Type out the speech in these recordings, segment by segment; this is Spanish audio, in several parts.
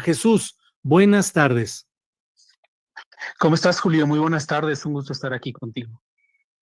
Jesús, buenas tardes. ¿Cómo estás, Julio? Muy buenas tardes, un gusto estar aquí contigo.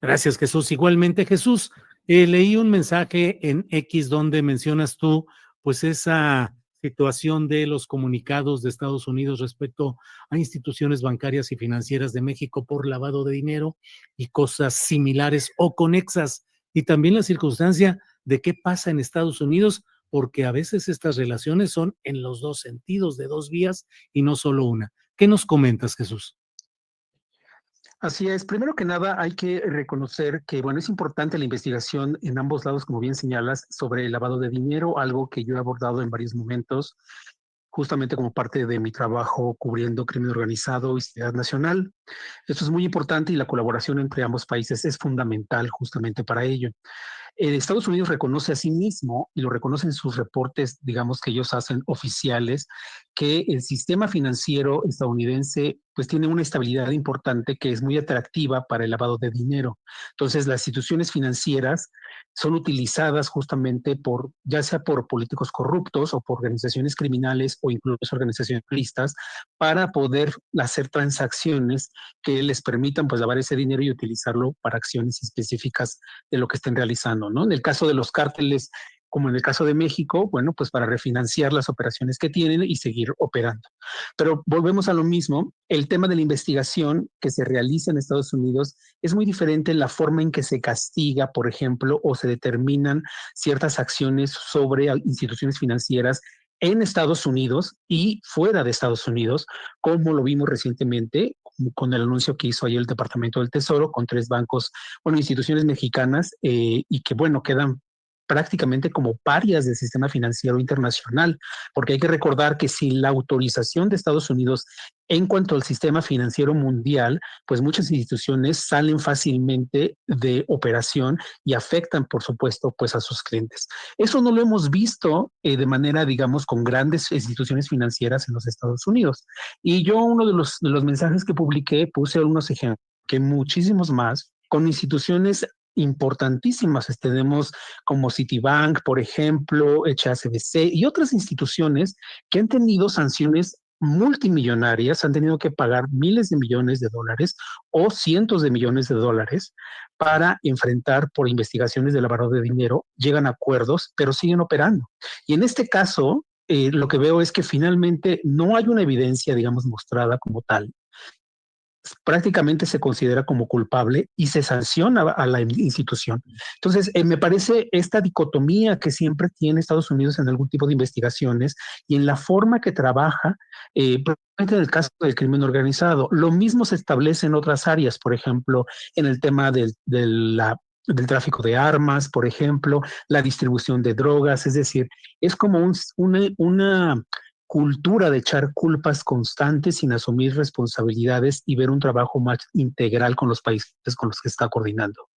Gracias, Jesús. Igualmente, Jesús, leí un mensaje en X donde mencionas tú, pues, esa situación de los comunicados de Estados Unidos respecto a instituciones bancarias y financieras de México por lavado de dinero y cosas similares o conexas, y también la circunstancia de qué pasa en Estados Unidos, porque a veces estas relaciones son en los dos sentidos, de dos vías y no solo una. ¿Qué nos comentas, Jesús? Así es. Primero que nada, hay que reconocer que, bueno, es importante la investigación en ambos lados, como bien señalas, sobre el lavado de dinero, algo que yo he abordado en varios momentos, justamente como parte de mi trabajo cubriendo crimen organizado y seguridad nacional. Esto es muy importante y la colaboración entre ambos países es fundamental justamente para ello. Estados Unidos reconoce a sí mismo y lo reconoce en sus reportes, digamos, que ellos hacen oficiales, que el sistema financiero estadounidense pues tiene una estabilidad importante que es muy atractiva para el lavado de dinero. Entonces, las instituciones financieras son utilizadas justamente por, ya sea por políticos corruptos o por organizaciones criminales o incluso organizaciones terroristas, para poder hacer transacciones que les permitan pues lavar ese dinero y utilizarlo para acciones específicas de lo que estén realizando, ¿no? En el caso de los cárteles, como en el caso de México, bueno, pues para refinanciar las operaciones que tienen y seguir operando. Pero volvemos a lo mismo, el tema de la investigación que se realiza en Estados Unidos es muy diferente en la forma en que se castiga, por ejemplo, o se determinan ciertas acciones sobre instituciones financieras en Estados Unidos y fuera de Estados Unidos, como lo vimos recientemente con el anuncio que hizo ayer el Departamento del Tesoro con 3 bancos, bueno, instituciones mexicanas y que, bueno, quedan prácticamente como parias del sistema financiero internacional, porque hay que recordar que sin la autorización de Estados Unidos en cuanto al sistema financiero mundial, pues muchas instituciones salen fácilmente de operación y afectan, por supuesto, pues a sus clientes. Eso no lo hemos visto de manera, digamos, con grandes instituciones financieras en los Estados Unidos. Y yo uno de los mensajes que publiqué puse algunos ejemplos, que muchísimos más, con instituciones importantísimas. Tenemos como Citibank, por ejemplo, HSBC y otras instituciones que han tenido sanciones multimillonarias, han tenido que pagar miles de millones de dólares o cientos de millones de dólares para enfrentar por investigaciones de lavado de dinero, llegan a acuerdos, pero siguen operando. Y en este caso, lo que veo es que finalmente no hay una evidencia, digamos, mostrada como tal. Prácticamente se considera como culpable y se sanciona a la institución. Entonces, me parece esta dicotomía que siempre tiene Estados Unidos en algún tipo de investigaciones y en la forma que trabaja, en el caso del crimen organizado. Lo mismo se establece en otras áreas, por ejemplo, en el tema del tráfico de armas, por ejemplo, la distribución de drogas, es decir, es como una cultura de echar culpas constantes sin asumir responsabilidades y ver un trabajo más integral con los países con los que está coordinando.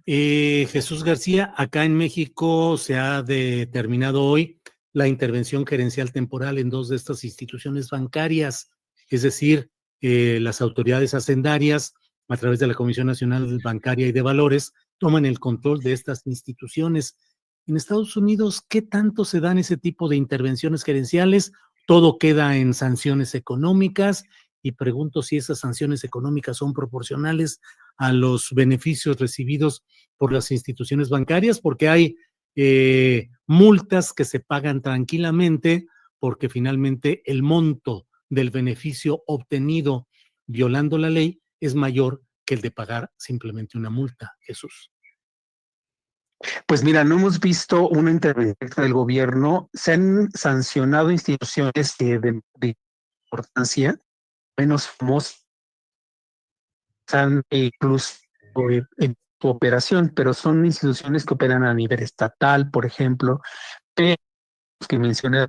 Jesús García, acá en México se ha determinado hoy la intervención gerencial temporal en dos de estas instituciones bancarias, es decir, las autoridades hacendarias, a través de la Comisión Nacional Bancaria y de Valores, toman el control de estas instituciones. En Estados Unidos, ¿qué tanto se dan ese tipo de intervenciones gerenciales? Todo queda en sanciones económicas y pregunto si esas sanciones económicas son proporcionales a los beneficios recibidos por las instituciones bancarias, porque hay multas que se pagan tranquilamente porque finalmente el monto del beneficio obtenido violando la ley es mayor que el de pagar simplemente una multa, Jesús. Pues mira, no hemos visto una intervención del gobierno. Se han sancionado instituciones de importancia, menos famosas, incluso en tu operación, pero son instituciones que operan a nivel estatal, por ejemplo, pero que mencioné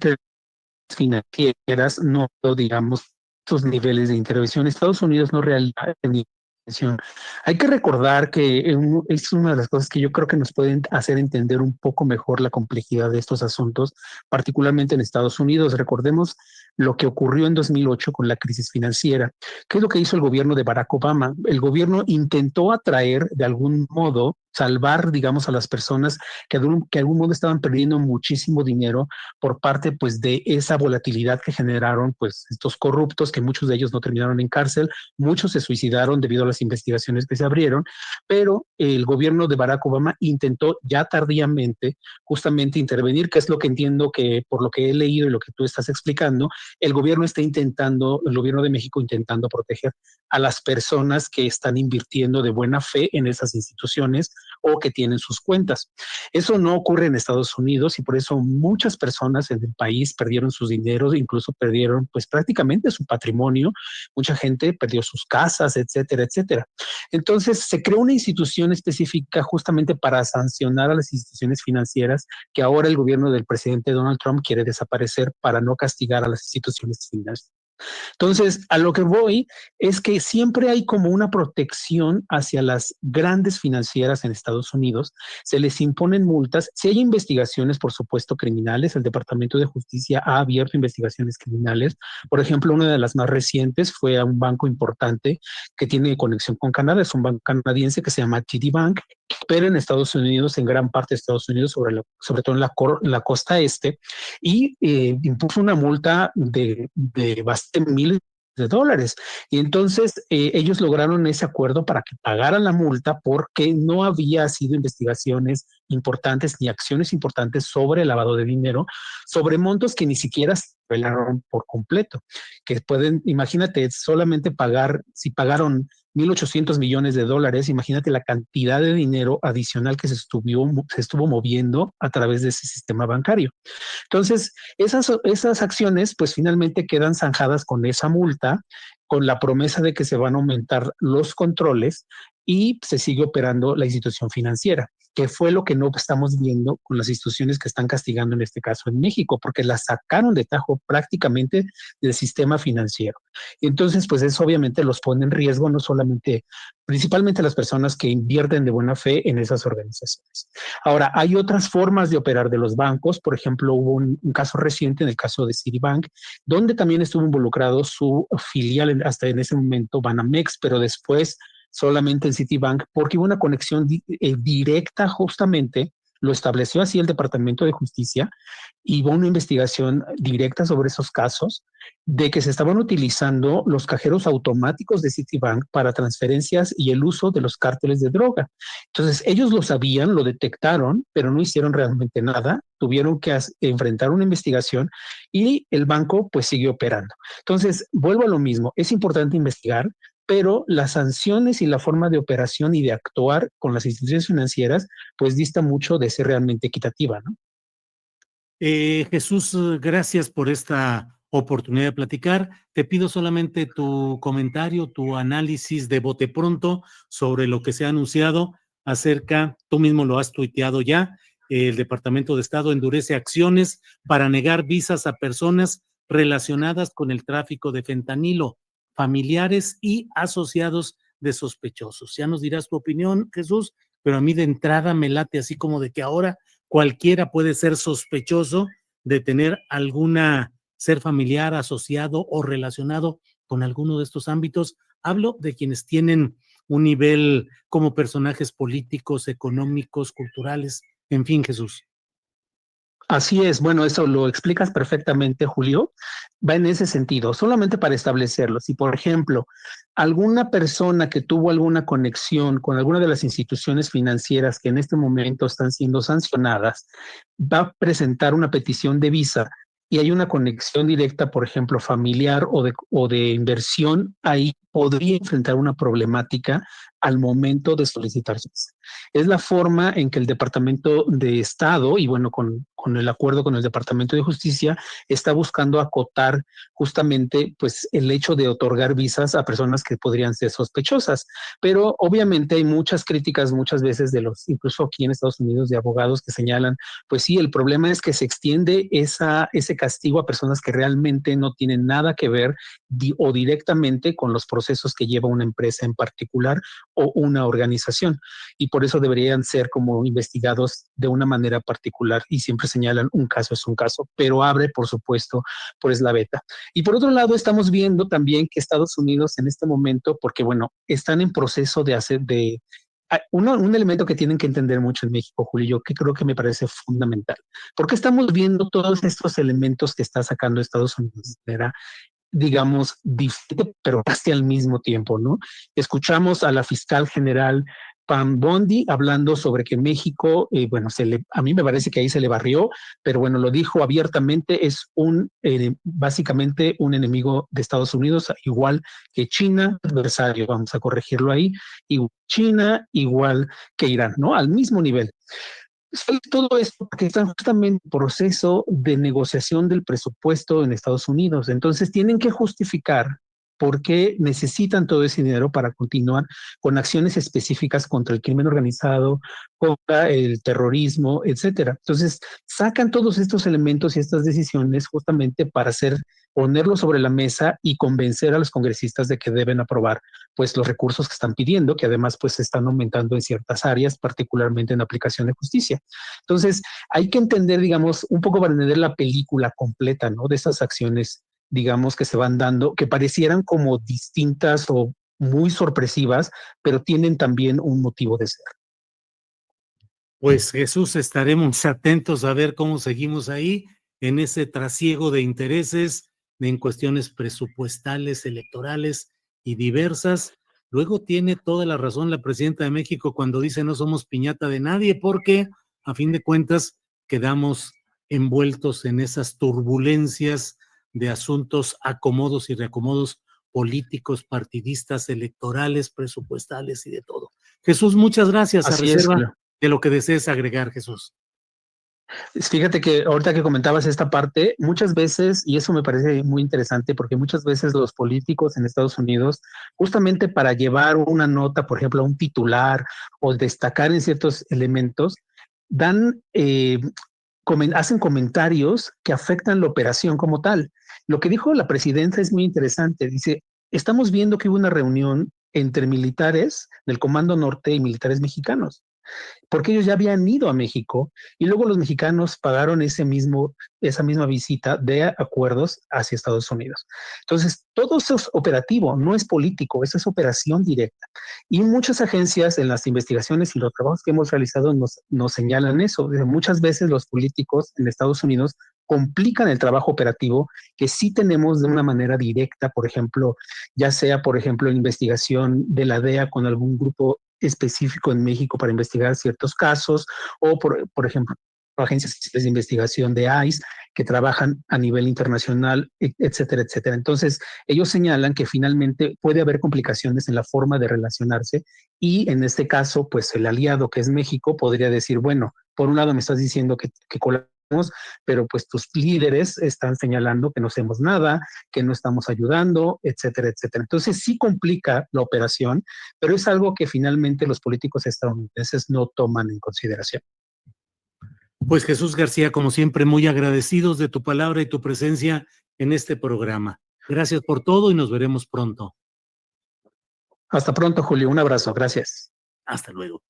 financieras, no digamos estos niveles de intervención. Estados Unidos no realiza intervención. Hay que recordar que es una de las cosas que yo creo que nos pueden hacer entender un poco mejor la complejidad de estos asuntos, particularmente en Estados Unidos. Recordemos lo que ocurrió en 2008 con la crisis financiera. ¿Qué es lo que hizo el gobierno de Barack Obama? El gobierno intentó atraer de algún modo salvar, digamos, a las personas que de algún modo estaban perdiendo muchísimo dinero por parte, pues, de esa volatilidad que generaron, pues, estos corruptos, que muchos de ellos no terminaron en cárcel, muchos se suicidaron debido a las investigaciones que se abrieron, pero el gobierno de Barack Obama intentó ya tardíamente justamente intervenir, que es lo que entiendo que por lo que he leído y lo que tú estás explicando, el gobierno está intentando, el gobierno de México intentando proteger a las personas que están invirtiendo de buena fe en esas instituciones o que tienen sus cuentas. Eso no ocurre en Estados Unidos y por eso muchas personas en el país perdieron sus dineros, incluso perdieron pues prácticamente su patrimonio, mucha gente perdió sus casas, etcétera, etcétera. Entonces se creó una institución específica justamente para sancionar a las instituciones financieras que ahora el gobierno del presidente Donald Trump quiere desaparecer para no castigar a las instituciones financieras. Entonces, a lo que voy es que siempre hay como una protección hacia las grandes financieras en Estados Unidos. Se les imponen multas. Si hay investigaciones, por supuesto, criminales, el Departamento de Justicia ha abierto investigaciones criminales. Por ejemplo, una de las más recientes fue a un banco importante que tiene conexión con Canadá. Es un banco canadiense que se llama TD Bank, pero en Estados Unidos, en gran parte de Estados Unidos, sobre todo en la costa este, y impuso una multa de bastante miles de dólares. Y entonces ellos lograron ese acuerdo para que pagaran la multa porque no había sido investigaciones importantes ni acciones importantes sobre el lavado de dinero, sobre montos que ni siquiera se revelaron por completo, que pueden, imagínate, solamente pagar, si pagaron 1.800 millones de dólares, imagínate la cantidad de dinero adicional que se estuvo moviendo a través de ese sistema bancario. Entonces, esas acciones pues finalmente quedan zanjadas con esa multa, con la promesa de que se van a aumentar los controles y se sigue operando la institución financiera, que fue lo que no estamos viendo con las instituciones que están castigando en este caso en México, porque las sacaron de tajo prácticamente del sistema financiero. Y entonces, pues eso obviamente los pone en riesgo, no solamente, principalmente las personas que invierten de buena fe en esas organizaciones. Ahora, hay otras formas de operar de los bancos. Por ejemplo, hubo un caso reciente, en el caso de Citibank, donde también estuvo involucrado su filial hasta en ese momento, Banamex, pero después solamente en Citibank, porque hubo una conexión directa justamente, lo estableció así el Departamento de Justicia, y hubo una investigación directa sobre esos casos de que se estaban utilizando los cajeros automáticos de Citibank para transferencias y el uso de los cárteles de droga. Entonces, ellos lo sabían, lo detectaron, pero no hicieron realmente nada. Tuvieron que enfrentar una investigación y el banco pues siguió operando. Entonces, vuelvo a lo mismo. Es importante investigar, pero las sanciones y la forma de operación y de actuar con las instituciones financieras pues dista mucho de ser realmente equitativa, ¿no? Jesús, gracias por esta oportunidad de platicar. Te pido solamente tu comentario, tu análisis de bote pronto sobre lo que se ha anunciado acerca, tú mismo lo has tuiteado ya, el Departamento de Estado endurece acciones para negar visas a personas relacionadas con el tráfico de fentanilo, familiares y asociados de sospechosos. Ya nos dirás tu opinión, Jesús, pero a mí de entrada me late así como de que ahora cualquiera puede ser sospechoso de tener alguna ser familiar, asociado o relacionado con alguno de estos ámbitos. Hablo de quienes tienen un nivel como personajes políticos, económicos, culturales, en fin, Jesús. Así es, bueno, eso lo explicas perfectamente, Julio. Va en ese sentido, solamente para establecerlo. Si, por ejemplo, alguna persona que tuvo alguna conexión con alguna de las instituciones financieras que en este momento están siendo sancionadas, va a presentar una petición de visa y hay una conexión directa, por ejemplo, familiar o de inversión, ahí podría enfrentar una problemática al momento de solicitar su visa. Es la forma en que el Departamento de Estado, y bueno, con el acuerdo con el Departamento de Justicia, está buscando acotar justamente pues el hecho de otorgar visas a personas que podrían ser sospechosas. Pero obviamente hay muchas críticas muchas veces de los, incluso aquí en Estados Unidos, de abogados que señalan, pues sí, el problema es que se extiende ese castigo a personas que realmente no tienen nada que ver o directamente con los procesos que lleva una empresa en particular o una organización. Y por eso deberían ser como investigados de una manera particular y siempre señalan un caso es un caso, pero abre, por supuesto, pues la beta. Y por otro lado, estamos viendo también que Estados Unidos en este momento, porque bueno, están en proceso de Un elemento que tienen que entender mucho en México, Julio, que creo que me parece fundamental. ¿Por qué estamos viendo todos estos elementos que está sacando Estados Unidos de manera, digamos, diferente, pero casi al mismo tiempo, ¿no? Escuchamos a la fiscal general Pam Bondi hablando sobre que México, bueno, a mí me parece que ahí se le barrió, pero bueno, lo dijo abiertamente, es básicamente un enemigo de Estados Unidos, igual que China, adversario, vamos a corregirlo ahí, y China igual que Irán, ¿no? Al mismo nivel. Todo esto porque están justamente en proceso de negociación del presupuesto en Estados Unidos. Entonces tienen que justificar por qué necesitan todo ese dinero para continuar con acciones específicas contra el crimen organizado, contra el terrorismo, etcétera. Entonces sacan todos estos elementos y estas decisiones justamente para ponerlo sobre la mesa y convencer a los congresistas de que deben aprobar pues los recursos que están pidiendo, que además pues están aumentando en ciertas áreas, particularmente en aplicación de justicia. Entonces, hay que entender, digamos, un poco para entender la película completa, ¿no? De esas acciones, digamos, que se van dando, que parecieran como distintas o muy sorpresivas, pero tienen también un motivo de ser. Pues Jesús, estaremos atentos a ver cómo seguimos ahí en ese trasiego de intereses en cuestiones presupuestales, electorales y diversas. Luego tiene toda la razón la presidenta de México cuando dice no somos piñata de nadie, porque a fin de cuentas quedamos envueltos en esas turbulencias de asuntos, acomodos y reacomodos políticos, partidistas, electorales, presupuestales y de todo. Jesús, muchas gracias. A Así es, reserva Julio. de lo que desees agregar, Jesús. Fíjate que ahorita que comentabas esta parte, muchas veces, y eso me parece muy interesante, porque muchas veces los políticos en Estados Unidos, justamente para llevar una nota, por ejemplo, a un titular o destacar en ciertos elementos, dan, hacen comentarios que afectan la operación como tal. Lo que dijo la presidenta es muy interesante. Dice, estamos viendo que hubo una reunión entre militares del Comando Norte y militares mexicanos porque ellos ya habían ido a México y luego los mexicanos pagaron esa misma visita de acuerdos hacia Estados Unidos. Entonces, todo eso es operativo, no es político, eso es operación directa. Y muchas agencias en las investigaciones y los trabajos que hemos realizado nos señalan eso. Muchas veces los políticos en Estados Unidos complican el trabajo operativo que sí tenemos de una manera directa, por ejemplo, ya sea, por ejemplo, en investigación de la DEA con algún grupo específico en México para investigar ciertos casos, o por ejemplo, agencias de investigación de ICE que trabajan a nivel internacional, etcétera, etcétera. Entonces, ellos señalan que finalmente puede haber complicaciones en la forma de relacionarse y en este caso, pues el aliado que es México podría decir, bueno, por un lado me estás diciendo que colaboramos, pero pues tus líderes están señalando que no hacemos nada, que no estamos ayudando, etcétera, etcétera. Entonces sí complica la operación, pero es algo que finalmente los políticos estadounidenses no toman en consideración. Pues Jesús García, como siempre, muy agradecidos de tu palabra y tu presencia en este programa. Gracias por todo y nos veremos pronto. Hasta pronto, Julio. Un abrazo. Gracias. Hasta luego.